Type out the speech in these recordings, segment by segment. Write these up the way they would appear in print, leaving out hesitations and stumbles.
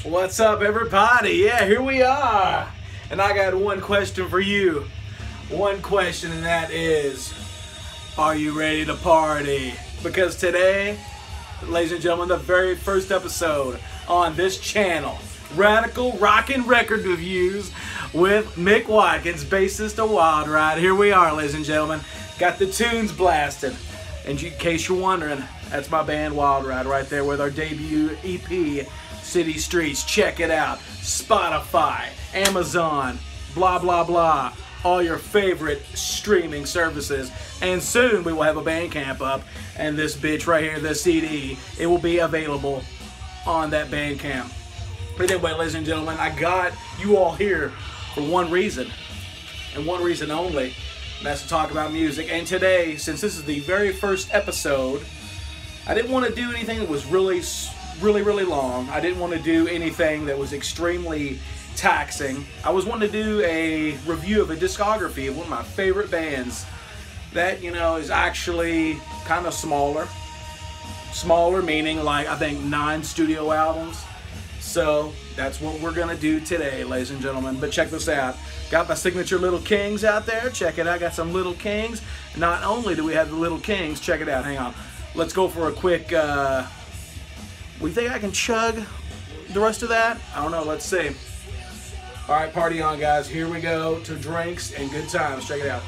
What's up, everybody? Yeah, here we are. And I got one question for you. One question, and that is, are you ready to party? Because today, ladies and gentlemen, the very first episode on this channel, Radical Rockin' Record Reviews with Mick Watkins, bassist of Wild Ride. Here we are, ladies and gentlemen. Got the tunes blasted. And in case you're wondering, that's my band Wild Ride right there with our debut EP, City Streets. Check it out. Spotify, Amazon, blah, blah, blah. All your favorite streaming services. And soon we will have a Bandcamp up. And this bitch right here, this CD, it will be available on that Bandcamp. But anyway, ladies and gentlemen, I got you all here for one reason. And one reason only. And that's to talk about music. And today, since this is the very first episode, I didn't want to do anything that was really long. I didn't want to do anything that was extremely taxing. I was wanting to do a review of a discography of one of my favorite bands that, you know, is actually kind of smaller. Smaller meaning like, I think, 9 studio albums. So that's what we're going to do today, ladies and gentlemen. But check this out. Got my signature Little Kings out there. Check it out. Got some Little Kings. Not only do we have the Little Kings, check it out. Hang on. Let's go for a quick... we think I can chug the rest of that? I don't know. Let's see. All right, party on, guys. Here we go to drinks and good times. Check it out.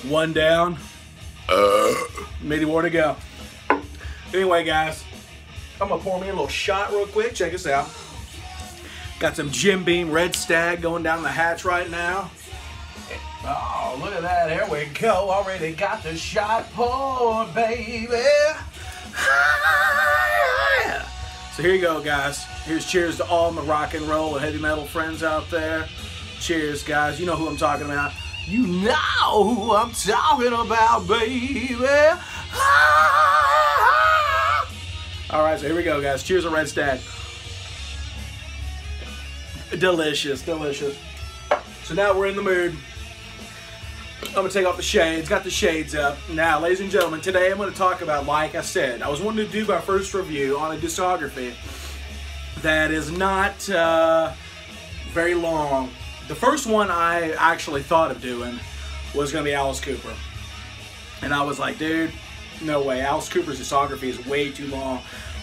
One down. Maybe more to go. Anyway, guys, I'm gonna pour me a little shot real quick. Check this out. Got some Jim Beam Red Stag going down the hatch right now. Oh, look at that. There we go. Already got the shot poured, baby. So here you go, guys. Here's cheers to all my rock and roll and heavy metal friends out there. Cheers, guys. You know who I'm talking about. You know who I'm talking about, baby. All right, so here we go, guys. Cheers to Red Stag. Delicious, delicious. So now we're in the mood. I'm going to take off the shades. Got the shades up. Now, ladies and gentlemen, today I'm going to talk about, like I said, I was wanting to do my first review on a discography that is not very long. The first one I actually thought of doing was going to be Alice Cooper. And I was like, dude, no way. Alice Cooper's discography is way too long.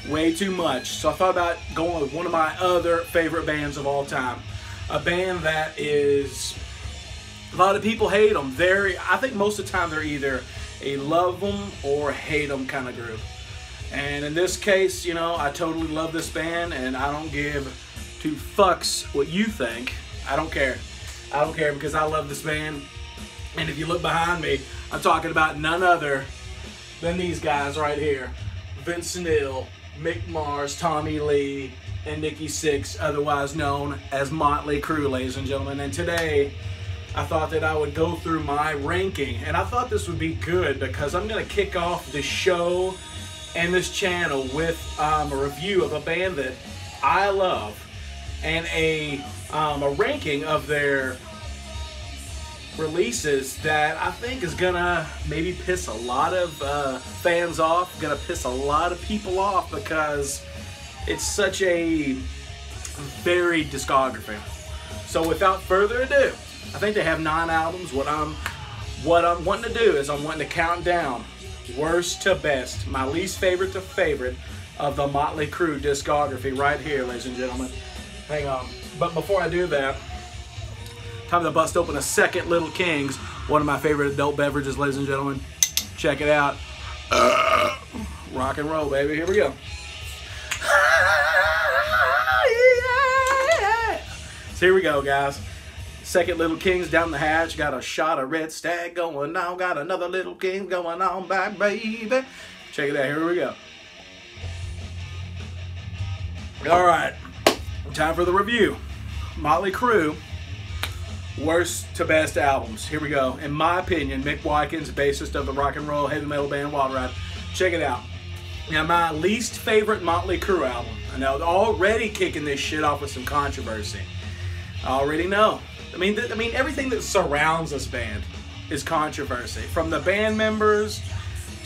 Way too much. So I thought about going with one of my other favorite bands of all time. A band that is... A lot of people hate them. I think most of the time they're either a love them or hate them kind of group. And in this case, you know, I totally love this band and I don't give 2 fucks what you think. I don't care. I don't care because I love this band. And if you look behind me, I'm talking about none other than these guys right here. Vince Neil, Mick Mars, Tommy Lee, and Nikki Sixx, otherwise known as Mötley Crüe, ladies and gentlemen. And today, I thought that I would go through my ranking. And I thought this would be good because I'm going to kick off the show and this channel with a review of a band that I love. And a ranking of their releases that I think is gonna maybe piss a lot of fans off, gonna piss a lot of people off because it's such a varied discography. So without further ado, I think they have 9 albums. What I'm wanting to do is I'm wanting to count down worst to best, my least favorite to favorite of the Mötley Crüe discography right here, ladies and gentlemen. Hang on. But before I do that, time to bust open a second Little Kings, one of my favorite adult beverages, ladies and gentlemen. Check it out. Rock and roll, baby. Here we go. So here we go, guys. Second Little Kings down the hatch. Got a shot of Red Stag going on. Got another Little King going on back, baby. Check it out. Here we go. All right. Time for the review. Mötley Crüe, worst to best albums. Here we go. In my opinion, Mick Watkins, bassist of the rock and roll heavy metal band Wild Ride. Check it out. Now, my least favorite Mötley Crüe album. I know, already kicking this shit off with some controversy. I already know. I mean, everything that surrounds this band is controversy. From the band members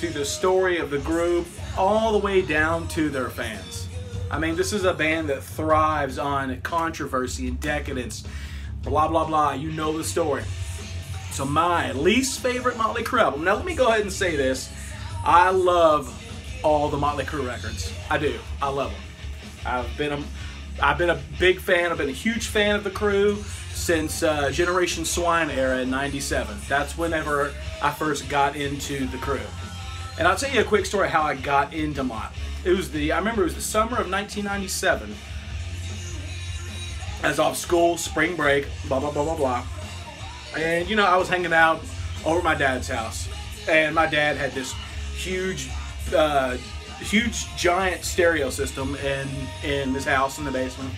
to the story of the group, all the way down to their fans. I mean, this is a band that thrives on controversy and decadence, blah, blah, blah. You know the story. So my least favorite Mötley Crüe album. Now, let me go ahead and say this. I love all the Mötley Crüe records. I do. I love them. I've been a big fan. I've been a huge fan of the Crüe since Generation Swine era in '97. That's whenever I first got into the Crüe. And I'll tell you a quick story how I got into Mott. I remember it was the summer of 1997. I was off school, spring break, blah, blah, blah, blah, blah. And, you know, I was hanging out over at my dad's house. And my dad had this huge giant stereo system in this house in the basement,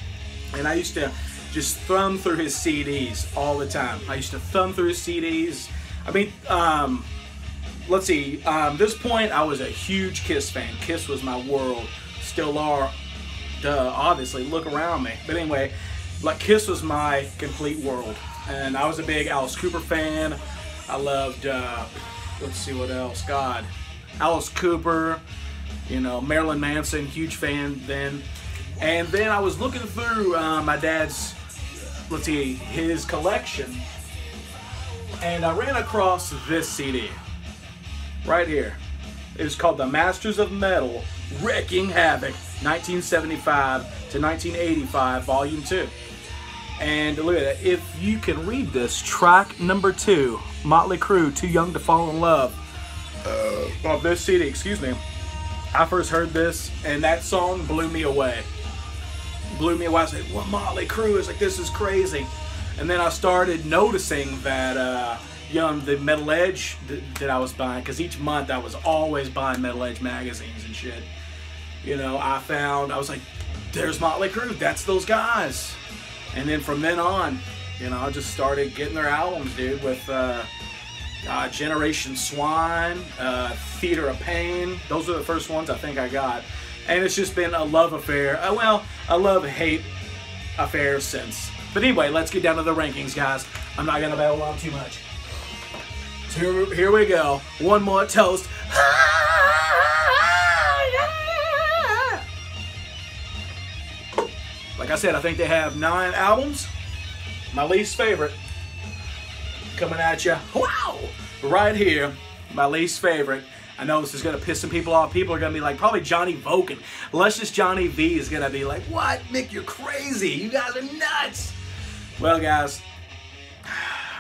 and I used to just thumb through his CDs all the time. I used to thumb through his CDs. I mean, let's see, this point I was a huge Kiss fan. Kiss was my world, still are, obviously, look around me. But anyway, like, Kiss was my complete world, and I was a big Alice Cooper fan. I loved, let's see what else, God, Alice Cooper, you know, Marilyn Manson, huge fan then. And then I was looking through my dad's, let's see, his collection, and I ran across this CD right here. It was called The Masters of Metal, Wreaking Havoc, 1975 to 1985, Volume 2. And look at that. If you can read this, track number 2, Mötley Crüe, Too Young to Fall in Love, of this CD, excuse me. I first heard this, and that song blew me away. Blew me away. I said, "What, Mötley Crüe?" Is like, this is crazy. And then I started noticing that, you know, the Metal Edge that I was buying, because each month I was always buying Metal Edge magazines and shit. You know, I was like, there's Mötley Crüe. That's those guys. And then from then on, you know, I just started getting their albums, dude, with Generation Swine, Theater of Pain. Those are the first ones I think I got. And it's just been a love affair. Well, a love-hate affair since. But anyway, let's get down to the rankings, guys. I'm not going to babble on too much. So here we go. One more toast. Like I said, I think they have 9 albums. My least favorite, coming at you, wow, right here, my least favorite. I know this is going to piss some people off. People are going to be like, probably Johnny Voken. Luscious Johnny V is going to be like, what, Mick, you're crazy. You guys are nuts. Well, guys,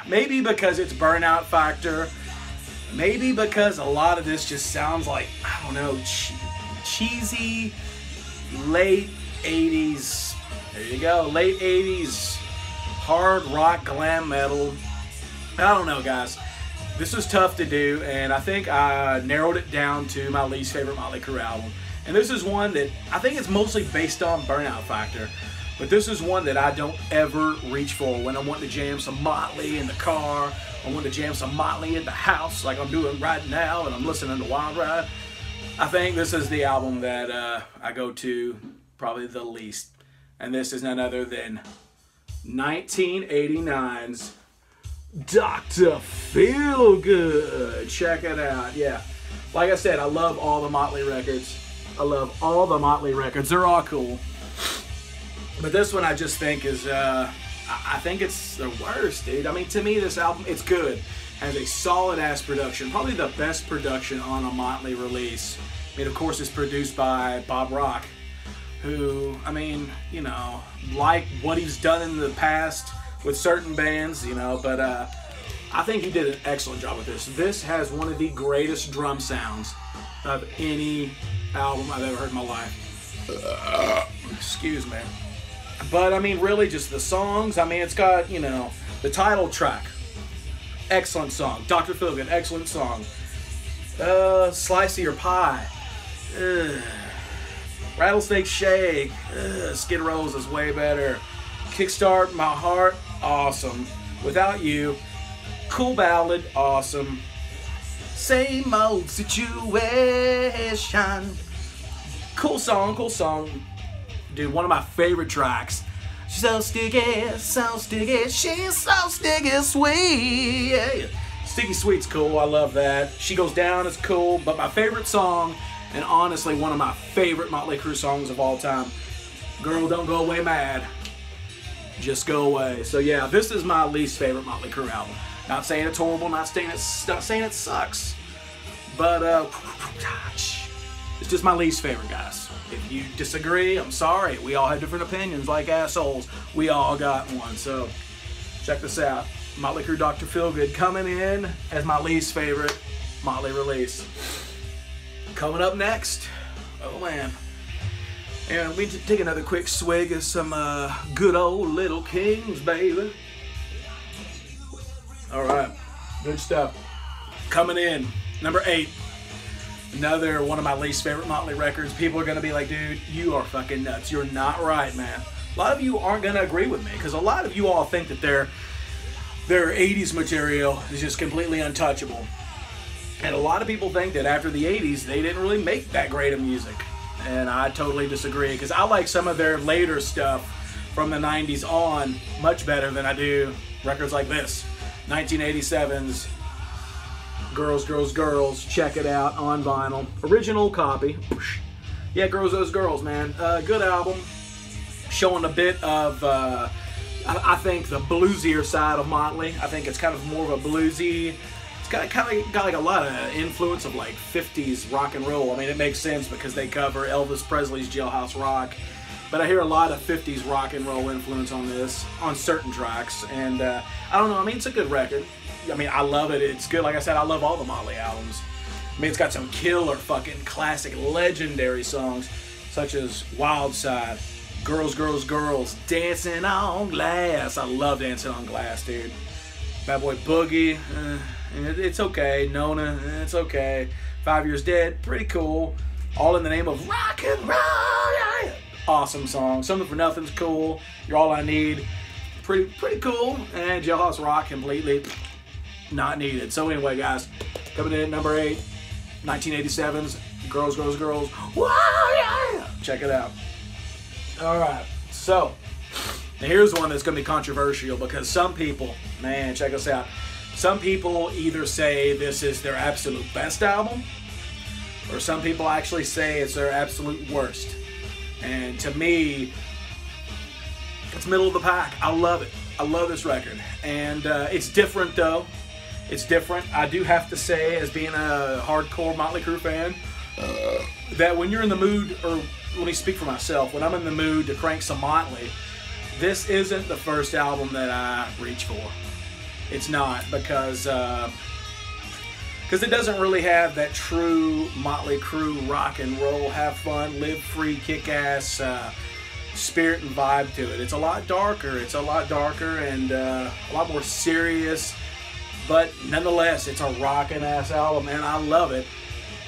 maybe because it's Burnout Factor. Maybe because a lot of this just sounds like, I don't know, cheesy, late 80s. There you go, late 80s. Hard rock, glam metal. I don't know, guys. This was tough to do, and I think I narrowed it down to my least favorite Mötley Crüe album. And this is one that I think it's mostly based on Burnout Factor, but this is one that I don't ever reach for when I want to jam some Mötley in the car. I want to jam some Mötley in the house like I'm doing right now, and I'm listening to Wild Ride. I think this is the album that I go to probably the least, and this is none other than 1989's Dr. Feelgood. Check it out. Yeah, like I said, I love all the Mötley records. I love all the Mötley records. They're all cool. But this one I just think is, I think it's the worst, dude. I mean, to me, this album, it's good. Has a solid-ass production. Probably the best production on a Mötley release. I mean, of course, it's produced by Bob Rock, who, I mean, you know, like what he's done in the past with certain bands, you know, but I think he did an excellent job with this. This has one of the greatest drum sounds of any album I've ever heard in my life. Excuse me. But, I mean, really just the songs. I mean, it's got, you know, the title track. Excellent song. Dr. Feelgood, excellent song. Slice of Your Pie. Rattlesnake Shake. Skid Row's is way better. Kickstart My Heart, awesome. Without You, Cool Ballad, awesome. Same Old Situation. Cool song, cool song. Dude, one of my favorite tracks. She's so sticky, she's so sticky, sweet. Sticky Sweet's cool, I love that. She Goes Down is cool, but my favorite song, and honestly one of my favorite Mötley Crüe songs of all time, Girl Don't Go Away Mad, Just Go Away. So yeah, this is my least favorite Mötley Crüe album. Not saying it's horrible, not saying it sucks, but it's just my least favorite, guys. If you disagree, I'm sorry. We all have different opinions, like assholes. We all got one. So check this out. Mötley Crüe Dr. Feelgood coming in as my least favorite Mötley release. Coming up next, oh man. And we take another quick swig of some good old Little Kings, baby. All right, good stuff. Coming in, number 8. Another one of my least favorite Mötley records. People are going to be like, dude, you are fucking nuts. You're not right, man. A lot of you aren't going to agree with me because a lot of you all think that their 80s material is just completely untouchable. And a lot of people think that after the 80s, they didn't really make that great of music. And I totally disagree because I like some of their later stuff from the 90s on much better than I do records like this. 1987's Girls, Girls, Girls. Check it out on vinyl. Original copy. Yeah, Girls, Those Girls, man. Good album. Showing a bit of, I think, the bluesier side of Mötley. I think it's kind of more of a bluesy. It's kind of got like a lot of influence of like 50s rock and roll. I mean, it makes sense because they cover Elvis Presley's Jailhouse Rock. But I hear a lot of 50s rock and roll influence on this, on certain tracks. And I don't know, I mean, it's a good record. I mean, I love it. It's good. Like I said, I love all the Mötley albums. I mean, it's got some killer fucking classic, legendary songs, such as Wild Side, Girls, Girls, Girls, Dancing on Glass. I love Dancing on Glass, dude. Bad Boy Boogie, it's okay. Nona, it's okay. 5 Years Dead, pretty cool. All in the Name of Rock and Roll, yeah. Awesome song. Something for Nothing's cool. You're All I Need, pretty cool. And Jailhouse Rock, completely not needed. So anyway, guys, coming in at number 8, 1987's Girls, Girls, Girls. Whoa, yeah. Check it out. All right, so now here's one that's going to be controversial because some people, man, check us out. Some people either say this is their absolute best album, or some people actually say it's their absolute worst. And to me, it's middle of the pack. I love it. I love this record. And it's different, though. It's different. I do have to say, as being a hardcore Mötley Crüe fan, that when you're in the mood, or let me speak for myself, when I'm in the mood to crank some Mötley, this isn't the first album that I reach for. It's not, because it doesn't really have that true Mötley Crüe rock and roll, have fun, live free, kick-ass spirit and vibe to it. It's a lot darker. It's a lot darker and a lot more serious. But nonetheless, it's a rockin' ass album, and I love it.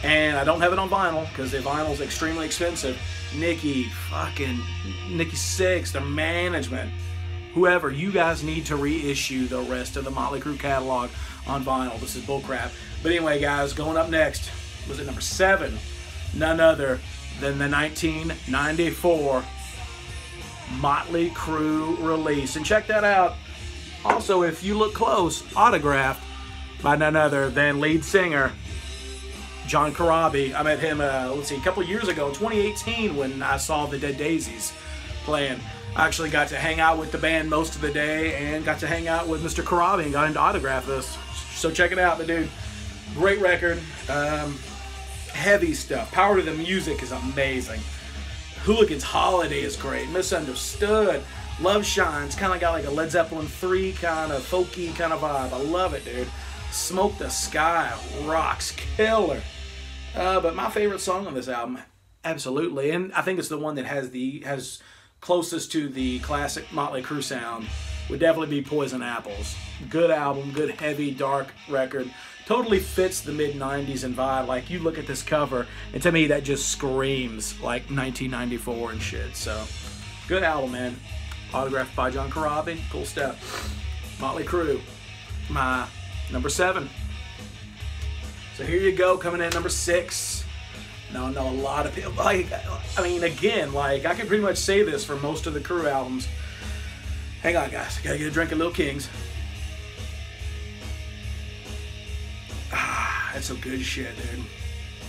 And I don't have it on vinyl because the vinyl's extremely expensive. Nikki Sixx, the management, whoever, you guys need to reissue the rest of the Mötley Crüe catalog on vinyl. This is bullcrap. But anyway, guys, going up next was at number 7, none other than the 1994 Mötley Crüe release. And check that out. Also, if you look close, autographed by none other than lead singer John Corabi. I met him, a couple years ago, 2018, when I saw the Dead Daisies playing. I actually got to hang out with the band most of the day and got to hang out with Mr. Corabi and got him to autograph this. So check it out, the dude. Great record. Heavy stuff. Power to the Music is amazing. Hooligan's Holiday is great. Misunderstood. Love Shines, kind of got like a Led Zeppelin 3 kind of folky kind of vibe. I love it, dude. Smoke the Sky rocks, killer. But my favorite song on this album, absolutely, and I think it's the one that has closest to the classic Mötley Crüe sound, would definitely be Poison Apples. Good album, good heavy dark record. Totally fits the mid-90s and vibe. Like, you look at this cover, and to me that just screams like 1994 and shit. So, good album, man. Autographed by John Corabi. Cool stuff. Mötley Crüe, my number 7. So here you go, coming in at number 6. Now, I know a lot of people, like, I mean, again, like, I can pretty much say this for most of the Crüe albums. Hang on, guys. I gotta get a drink of Little Kings. That's some good shit, dude.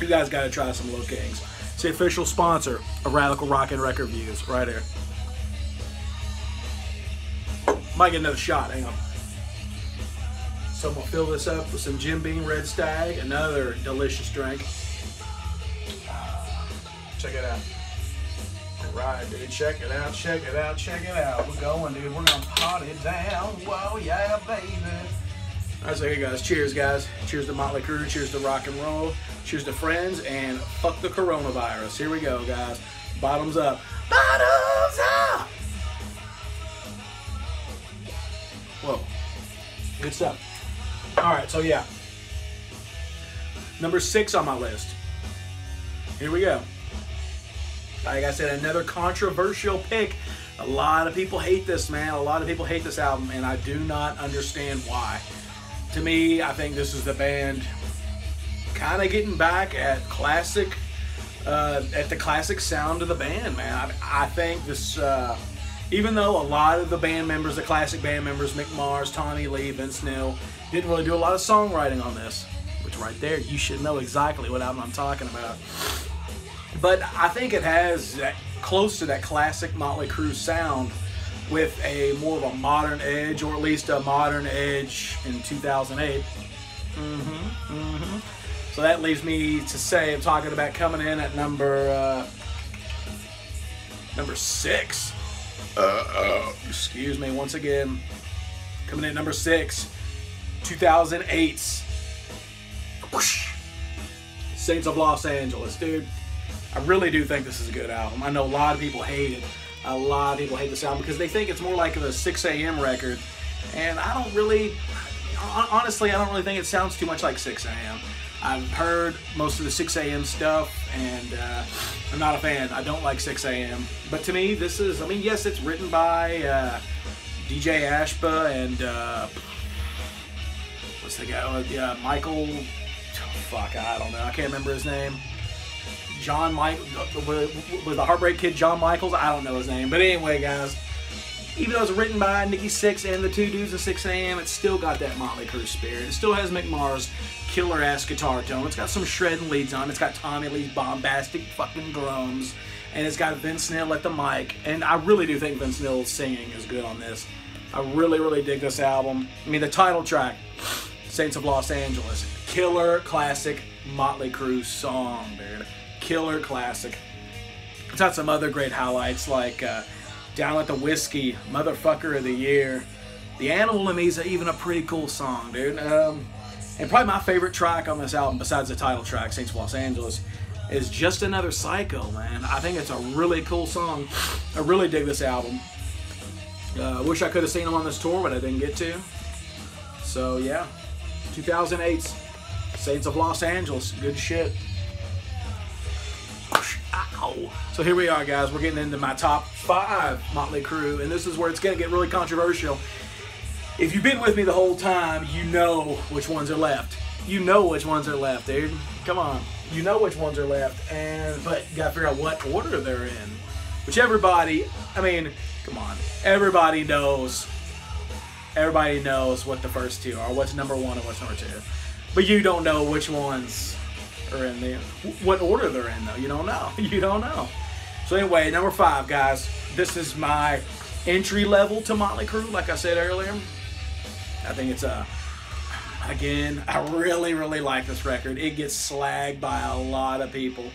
You guys gotta try some Low Kings. It's the official sponsor of Radical Rockin' Record Reviews, right here. Might get another shot, hang on. So I'm gonna fill this up with some Jim Beam Red Stag, another delicious drink. Check it out. All right, dude, check it out, check it out, check it out. We're going, dude, we're gonna party down. Whoa, yeah, baby. All right, so here, guys. Cheers, guys. Cheers to Mötley Crüe. Cheers to rock and roll. Cheers to friends. And fuck the coronavirus. Here we go, guys. Bottoms up. Bottoms up! Whoa. Good stuff. All right, so yeah. Number 6 on my list. Here we go. Like I said, another controversial pick. A lot of people hate this, man. A lot of people hate this album, and I do not understand why. To me, I think this is the band kind of getting back at the classic sound of the band, man. I think this, even though a lot of the band members, the classic band members, Mick Mars, Tommy Lee, Vince Neil, didn't really do a lot of songwriting on this, which right there, you should know exactly what album I'm talking about. But I think it has close to that classic Mötley Crüe sound, with a more of a modern edge, or at least a modern edge in 2008. So that leaves me to say, I'm talking about coming in at number 6. Excuse me, once again. Coming in at number 6, 2008's Saints of Los Angeles, dude. I really do think this is a good album. I know a lot of people hate it. A lot of people hate this album because they think it's more like a 6 a.m. record. And I don't really, honestly, I don't really think it sounds too much like 6 a.m. I've heard most of the 6 a.m. stuff, and I'm not a fan. I don't like 6 a.m. But to me, this is, I mean, yes, it's written by DJ Ashba and, what's the guy? Michael, fuck, I don't know. I can't remember his name. John Michael, was the Heartbreak Kid John Michaels? I don't know his name. But anyway, guys, even though it's written by Nikki Sixx and the two dudes at 6 a.m., it's still got that Mötley Crüe spirit. It still has Mick Mars' killer-ass guitar tone. It's got some shredding leads on it. It's got Tommy Lee's bombastic fucking drums. And it's got Vince Neil at the mic. And I really do think Vince Neil's singing is good on this. I really, really dig this album. I mean, the title track, Saints of Los Angeles. Killer, classic Mötley Crüe song, dude. Killer classic. It's got some other great highlights like Down with the Whiskey, Motherfucker of the Year. The Animal in Me is even a pretty cool song, dude. And probably my favorite track on this album, besides the title track, Saints of Los Angeles, is Just Another Psycho, man. I think it's a really cool song. I really dig this album. Wish I could have seen them on this tour, but I didn't get to. So, yeah. 2008's Saints of Los Angeles. Good shit. Ow. So here we are, guys. We're getting into my top 5 Mötley Crüe, and this is where it's going to get really controversial. If you've been with me the whole time, you know which ones are left. You know which ones are left, dude. Come on. You know which ones are left, but you got to figure out what order they're in. Which everybody, I mean, come on. Everybody knows what the first 2 are, what's number 1 and what's number 2. But you don't know which ones are in there. What order they're in, though. You don't know. You don't know. So anyway, number 5, guys. This is my entry level to Mötley Crüe, like I said earlier. I think it's again, I really, really like this record. It gets slagged by a lot of people.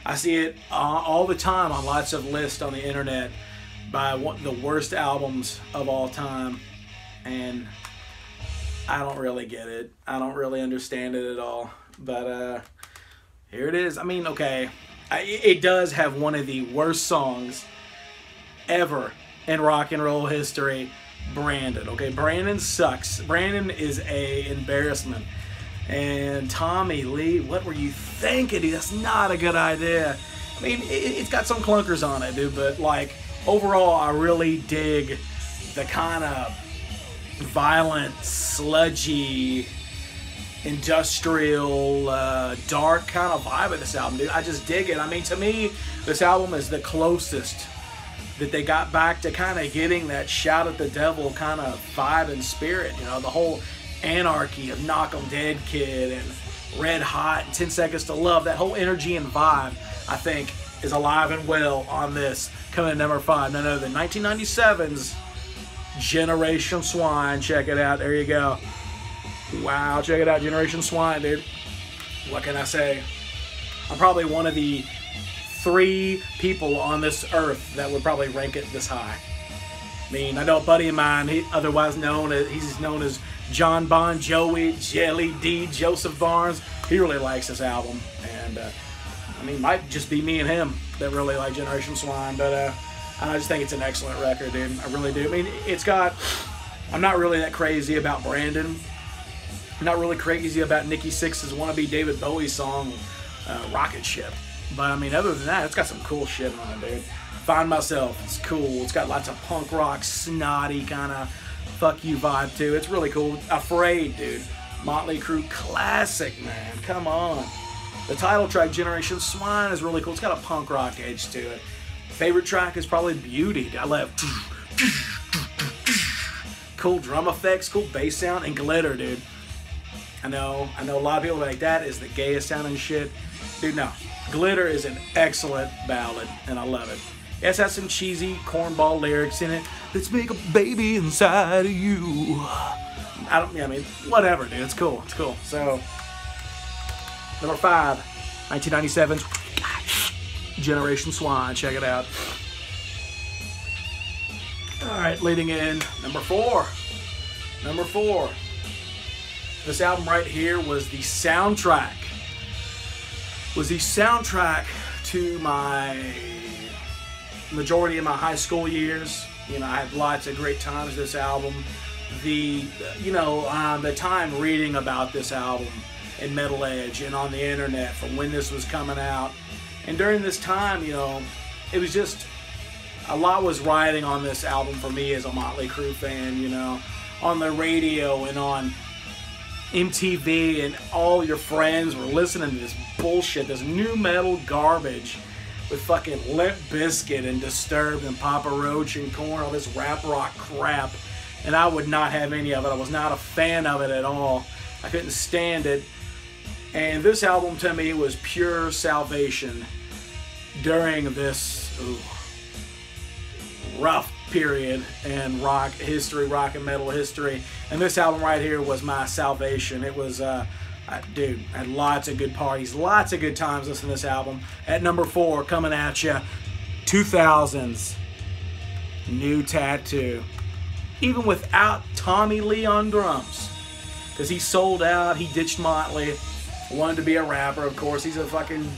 I see it all the time on lots of lists on the internet by the worst albums of all time. And I don't really get it. I don't really understand it at all. But here it is. I mean, okay, it does have one of the worst songs ever in rock and roll history, Brandon. Okay, Brandon sucks. Brandon is a embarrassment. And Tommy Lee, what were you thinking, dude? That's not a good idea. I mean, it's got some clunkers on it, dude, but like overall, I really dig the kind of violent, sludgy, industrial, dark kind of vibe of this album, dude. I just dig it. I mean, to me, this album is the closest that they got back to kind of getting that Shout at the Devil kind of vibe and spirit. You know, the whole anarchy of Knock 'em Dead Kid and Red Hot and 10 Seconds to Love. That whole energy and vibe, I think, is alive and well on this. Coming at number 5, none other than 1997's Generation Swine. Check it out. There you go. Wow, check it out. Generation Swine, dude. What can I say? I'm probably one of the 3 people on this earth that would probably rank it this high. I mean, I know a buddy of mine, he's known as John Bon Jovi, Jelly D, Joseph Barnes. He really likes this album, and I mean, might just be me and him that really like Generation Swine, but I just think it's an excellent record, dude. I really do. I mean, I'm not really that crazy about Brandon. I'm not really crazy about Nikki Sixx's wannabe David Bowie song, Rocket Ship. But I mean, other than that, it's got some cool shit on it, dude. Find Myself, it's cool. It's got lots of punk rock, snotty kind of fuck you vibe too. It's really cool. Afraid, dude. Mötley Crüe classic, man. Come on. The title track, Generation Swine, is really cool. It's got a punk rock edge to it. Favorite track is probably Beauty. I love cool drum effects, cool bass sound, and Glitter, dude. I know a lot of people like that is the gayest sounding shit. Dude, no. Glitter is an excellent ballad, and I love it. It's got some cheesy cornball lyrics in it. Let's make a baby inside of you. I mean, whatever, dude. It's cool. It's cool. So, number 5, 1997's Generation Swine. Check it out. All right, leading in, number 4. Number 4. This album right here was the soundtrack. To my majority of my high school years. You know, I had lots of great times with this album. The time reading about this album in Metal Edge and on the internet from when this was coming out. And during this time, you know, it was just, a lot was riding on this album for me as a Mötley Crüe fan, you know. On the radio and on MTV, and all your friends were listening to this bullshit, this new metal garbage with fucking Limp Bizkit and Disturbed and Papa Roach and Korn, all this rap rock crap, and I would not have any of it. I was not a fan of it at all. I couldn't stand it. And this album to me was pure salvation during this rough period in rock history, rock and metal history. And this album right here was my salvation. It was, dude, I had lots of good parties, lots of good times listening to this album. At number 4, coming at you, 2000's New Tattoo. Even without Tommy Lee on drums, because he sold out, he ditched Mötley, wanted to be a rapper, of course. He's a fucking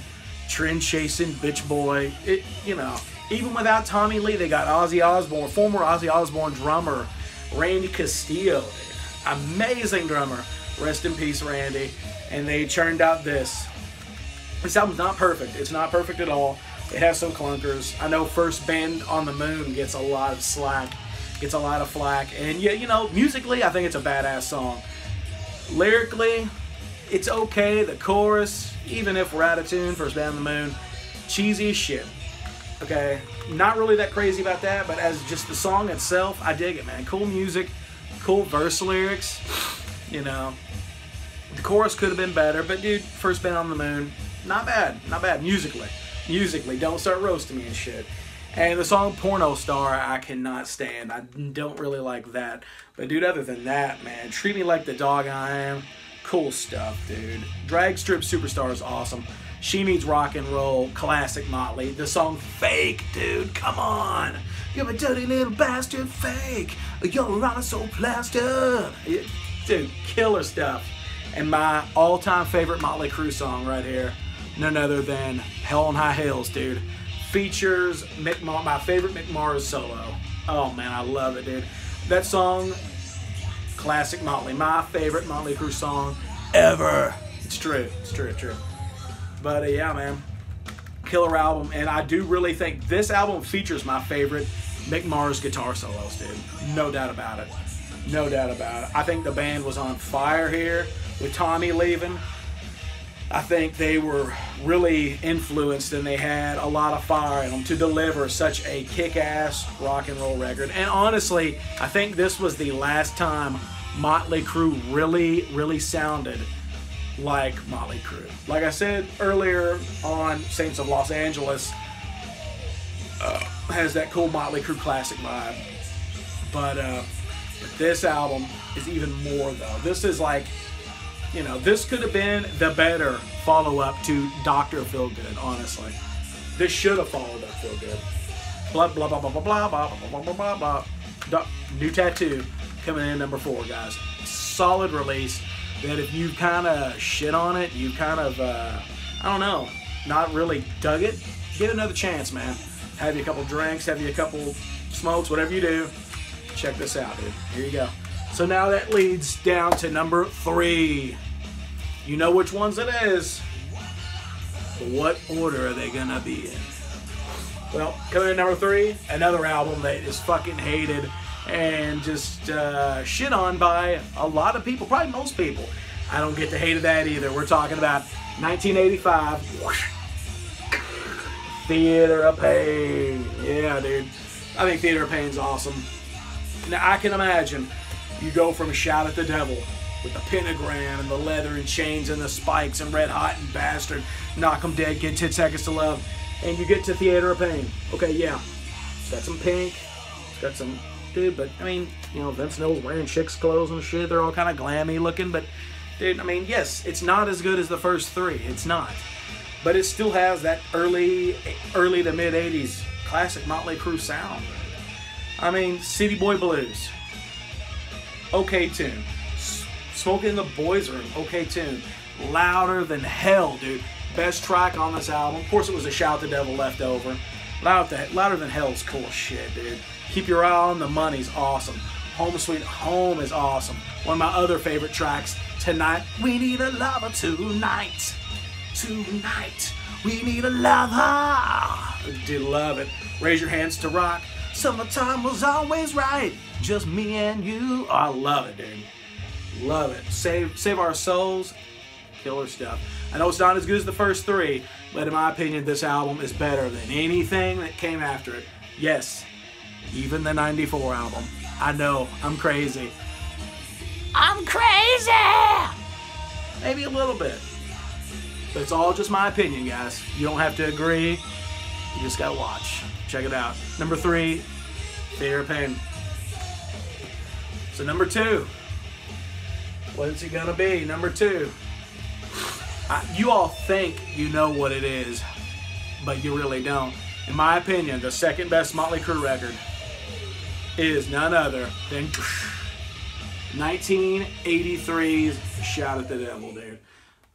trend-chasing bitch boy. You know, even without Tommy Lee, they got Ozzy Osbourne, former Ozzy Osbourne drummer, Randy Castillo. Amazing drummer. Rest in peace, Randy. And they churned out this. This album's not perfect. It's not perfect at all. It has some clunkers. I know First Band on the Moon gets a lot of slack, gets a lot of flack. And yeah, you know, musically, I think it's a badass song. Lyrically, it's okay. The chorus, even if we're out of tune, First Band on the Moon, cheesy as shit. Okay, not really that crazy about that, but as just the song itself, I dig it, man. Cool music, cool verse lyrics, you know. The chorus could have been better, but dude, First Band on the Moon, not bad, not bad, musically. Musically, don't start roasting me and shit. And the song Porno Star, I cannot stand. I don't really like that. But dude, other than that, man, Treat Me Like the Dog I Am, cool stuff, dude. Drag Strip Superstar is awesome. She Needs Rock and Roll, classic Mötley. The song Fake, dude, come on. You're a dirty little bastard, fake. You're on so plastered. Dude, killer stuff. And my all-time favorite Mötley Crüe song right here, none other than Hell on High Hills, dude. Features my favorite Mick Mars solo. Oh man, I love it, dude. That song, classic Mötley. My favorite Mötley Crüe song ever. It's true, it's true, it's true. But yeah, man, killer album. And I do really think this album features my favorite Mick Mars guitar solos, dude. No doubt about it. No doubt about it. I think the band was on fire here with Tommy leaving. I think they were really influenced and they had a lot of fire in them to deliver such a kick-ass rock and roll record. And honestly, I think this was the last time Mötley Crüe really sounded like Mötley Crüe. Like I said earlier on, Saints of Los Angeles has that cool Mötley Crüe classic vibe. But this album is even more though. This is like, you know, this could have been the better follow-up to Dr. Feelgood, honestly. This should have followed up Feelgood. Blah, blah, blah, blah, blah, blah, blah, blah, blah, blah, blah. New Tattoo coming in number 4, guys. Solid release that if you kind of shit on it, you kind of, I don't know, not really dug it, give it another chance, man. Have you a couple drinks, have you a couple smokes, whatever you do, check this out, dude. Here you go. So now that leads down to number 3. You know which ones it is. But what order are they gonna be in? Well, coming in number 3, another album that is fucking hated and just shit on by a lot of people, probably most people. I don't get the hate of that either. We're talking about 1985, Theater of Pain. Yeah, dude. I think Theater of Pain's awesome. Now, I can imagine you go from Shout at the Devil with the pentagram and the leather and chains and the spikes and Red Hot and Bastard, Knock 'em Dead, Get 10 Seconds to Love, and you get to Theater of Pain. Okay, yeah, it's got some pink, it's got some, dude, but I mean, you know, Vince Neil's wearing chicks' clothes and shit, they're all kind of glammy looking, but dude, I mean, yes, it's not as good as the first 3, it's not, but it still has that early to mid 80s classic Mötley Crüe sound. I mean, City Boy Blues, okay tune. Smoking in the Boys Room, okay tune. Louder Than Hell, dude. Best track on this album. Of course, it was a Shout the Devil left over. Louder Than Hell's cool shit, dude. Keep Your Eye on the Money's awesome. Home Sweet Home is awesome. One of my other favorite tracks, Tonight. We need a lover tonight. Tonight. We need a lover. Dude, love it. Raise Your Hands to Rock. Summertime was always right. Just me and you. Oh, I love it, dude. Love it. Save Our Souls. Killer stuff. I know it's not as good as the first 3, but in my opinion, this album is better than anything that came after it. Yes, even the 94 album. I know, I'm crazy. I'm crazy! Maybe a little bit. But it's all just my opinion, guys. You don't have to agree. You just gotta watch. Check it out. Number 3, Theater of Pain. So number 2. What is it gonna be? Number 2. You all think you know what it is, but you really don't. In my opinion, the second best Mötley Crüe record is none other than 1983's Shout at the Devil, dude.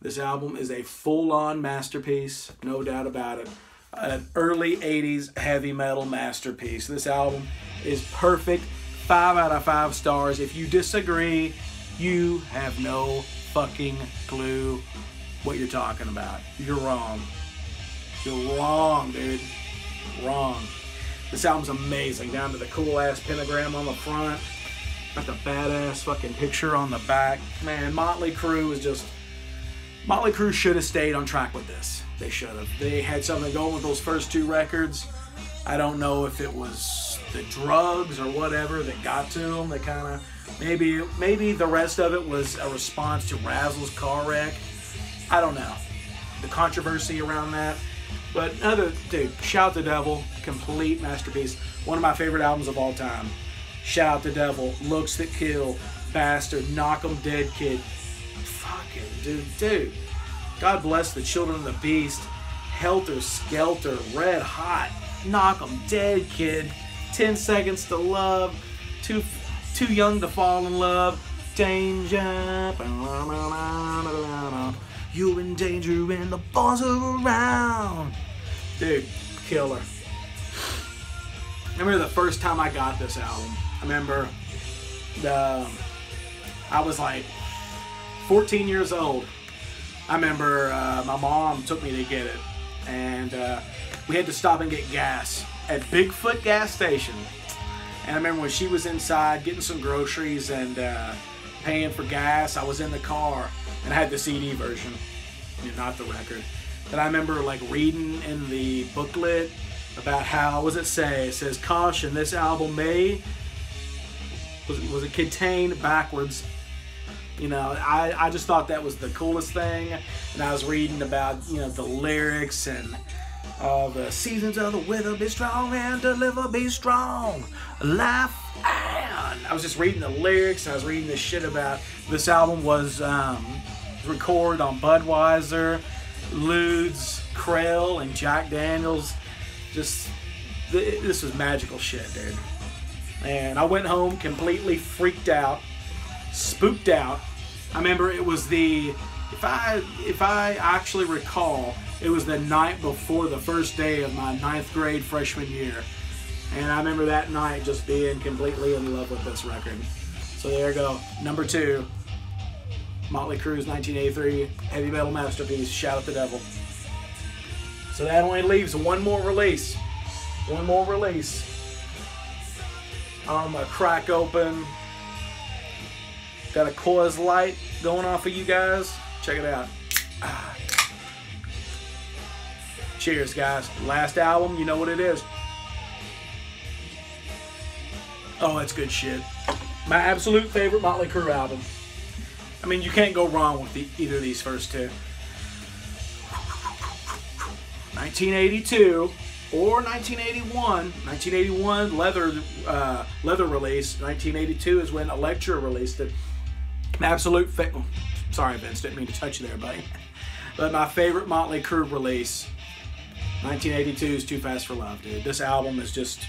This album is a full-on masterpiece, no doubt about it. An early 80s heavy metal masterpiece. This album is perfect. 5 out of 5 stars. If you disagree, you have no fucking clue what you're talking about. You're wrong. You're wrong, dude. Wrong. This album's amazing. Down to the cool ass pentagram on the front. Got the badass fucking picture on the back. Man, Mötley Crüe is just... Mötley Crüe should have stayed on track with this. They should have. They had something going with those first 2 records. I don't know if it was the drugs or whatever that got to them. They kind of... Maybe the rest of it was a response to Razzle's car wreck. I don't know. The controversy around that. But dude, Shout the Devil, complete masterpiece. One of my favorite albums of all time. Shout the Devil, Looks That Kill, Bastard, Knock 'em Dead Kid. Fucking dude. God Bless the Children of the Beast, Helter Skelter, Red Hot, Knock 'em Dead Kid, 10 Seconds to Love, Too Young to Fall in Love, Danger, you're in danger and the boys are around. Dude, killer. I remember the first time I got this album. I remember I was like 14 years old. I remember my mom took me to get it, and we had to stop and get gas at Bigfoot gas station. And I remember when she was inside getting some groceries and paying for gas, I was in the car and I had the CD version, not the record. And I remember like reading in the booklet about how, what does it say? It says, caution, this album may, was it contained backwards You know, I just thought that was the coolest thing. And I was reading about, you know, the lyrics and all the seasons of the weather, be strong and deliver, be strong, laugh, and I was just reading the lyrics, and I was reading this shit about this album was recorded on Budweiser, Ludes, Krell, and Jack Daniels. Just, this was magical shit, dude. And I went home completely freaked out, spooked out. I remember it was the, if I actually recall, it was the night before the first day of my 9th grade freshman year. And I remember that night just being completely in love with this record. So there you go. Number 2, Mötley Crüe's 1983 heavy metal masterpiece, Shout at the Devil. So that only leaves one more release. One more release. I'm gonna crack open. Got a Coors Light going on for you guys. Check it out. Cheers, guys. Last album, you know what it is. Oh, that's good shit. My absolute favorite Mötley Crüe album. I mean, you can't go wrong with either of these first two. 1982 or 1981. 1981 leather release. 1982 is when Elektra released it. My absolute sorry, Vince, didn't mean to touch you there, buddy. But my favorite Mötley Crüe release, 1982's Too Fast for Love, dude. This album is just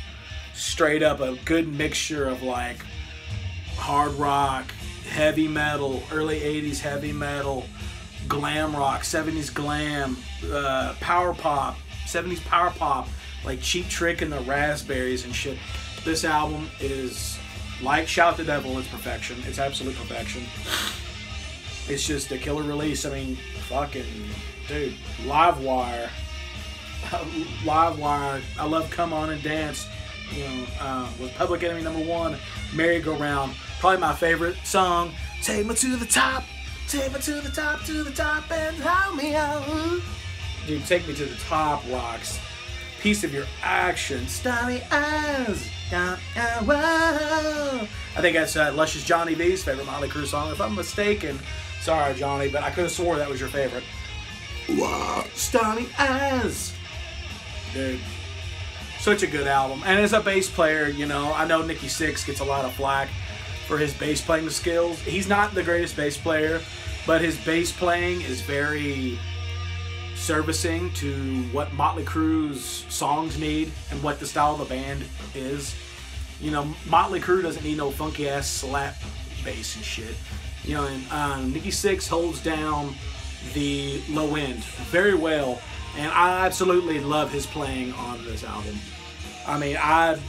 straight up a good mixture of like hard rock, heavy metal, early 80s heavy metal, glam rock, 70s glam, power pop, 70s power pop, like Cheap Trick and the Raspberries and shit. This album is like Shout the Devil. It's perfection. It's absolute perfection. It's just a killer release. I mean, fucking, dude, Livewire. Livewire. I love Come On and Dance. You know, with Public Enemy #1, Merry Go Round. Probably my favorite song. Take me to the top. Take me to the top and hold me out. Dude, Take Me to the Top rocks. Piece of Your Action. Starry Eyes. I think that's Luscious Johnny V's favorite Mötley Crüe song. If I'm mistaken, sorry, Johnny, but I could have swore that was your favorite. Wow. Starry Eyes. Dude, such a good album. And as a bass player, you know, I know Nikki Sixx gets a lot of flack for his bass playing skills. He's not the greatest bass player, but his bass playing is very servicing to what Mötley Crüe's songs need and what the style of the band is. You know, Mötley Crüe doesn't need no funky ass slap bass and shit. You know, and Nikki Sixx holds down the low end very well, and I absolutely love his playing on this album. I mean,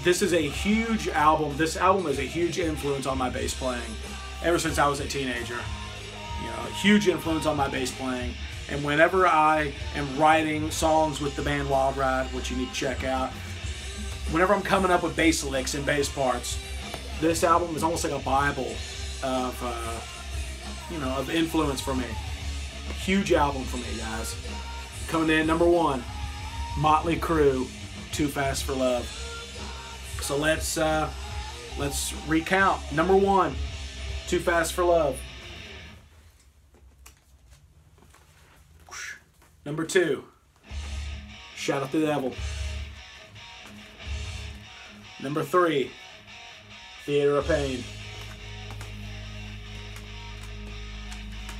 this is a huge album. This album is a huge influence on my bass playing ever since I was a teenager. You know, huge influence on my bass playing. And whenever I am writing songs with the band Wild Ride, which you need to check out, whenever I'm coming up with bass licks and bass parts, this album is almost like a Bible of, you know, of influence for me. Huge album for me, guys. Coming in #1, Mötley Crüe, Too Fast for Love. So let's recount. #1, Too Fast for Love. #2, Shout at the Devil. #3, Theater of Pain.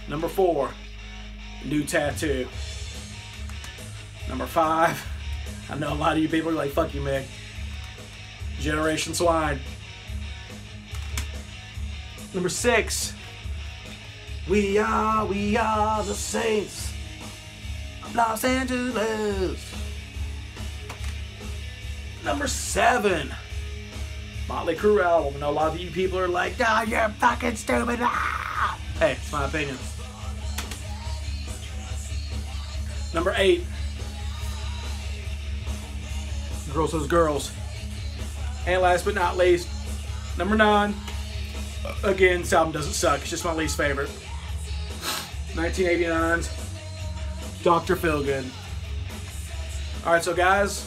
#4, New Tattoo. #5, I know a lot of you people are like, fuck you, Mick, Generation Swine. #6, We Are the Saints. Los Angeles. #7, Mötley Crüe album. I know a lot of you people are like, oh, you're fucking stupid. Ah! Hey, it's my opinion. #8, Girls Those Girls. And last but not least, #9. Again, this album doesn't suck. It's just my least favorite. 1989's Dr. Feelgood. Alright, so guys,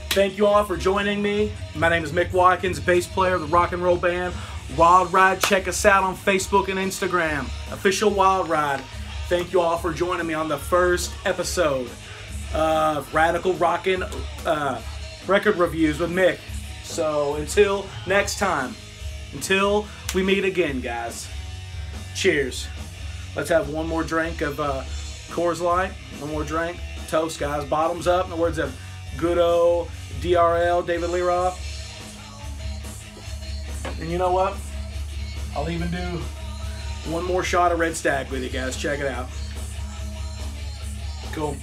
thank you all for joining me. My name is Mick Watkins, bass player of the rock and roll band Wild Ride. Check us out on Facebook and Instagram. Official Wild Ride. Thank you all for joining me on the first episode of Radical Rockin' Record Reviews with Mick. So until next time, until we meet again, guys, cheers. Let's have one more drink of Coors Light. One more drink. Toast, guys. Bottoms up, in the words of good old DRL, David Lee Roth. And you know what? I'll even do one more shot of Red Stag with you guys. Check it out. Cool.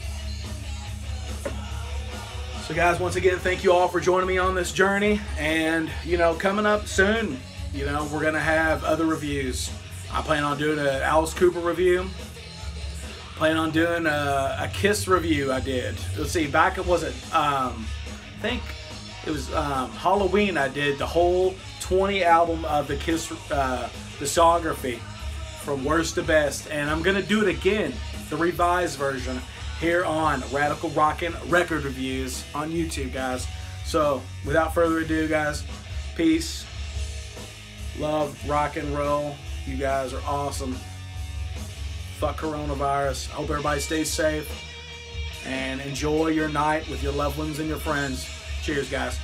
So guys, once again, thank you all for joining me on this journey. And, you know, coming up soon, you know, we're going to have other reviews. I plan on doing an Alice Cooper review. Plan on doing a Kiss review I did. Let's see, back it wasn't, I think it was Halloween I did the whole 20 album of the Kiss discography from worst to best. And I'm going to do it again, the revised version, here on Radical Rockin' Record Reviews on YouTube, guys. So, without further ado, guys, peace, love, rock and roll. You guys are awesome. Fuck coronavirus. Hope everybody stays safe. And enjoy your night with your loved ones and your friends. Cheers, guys.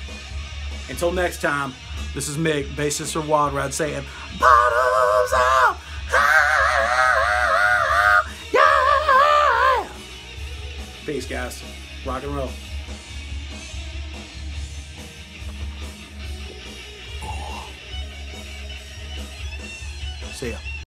Until next time, this is Mick, bassist for Wild Ride, saying, bottoms up! Yeah! Peace, guys. Rock and roll. See ya.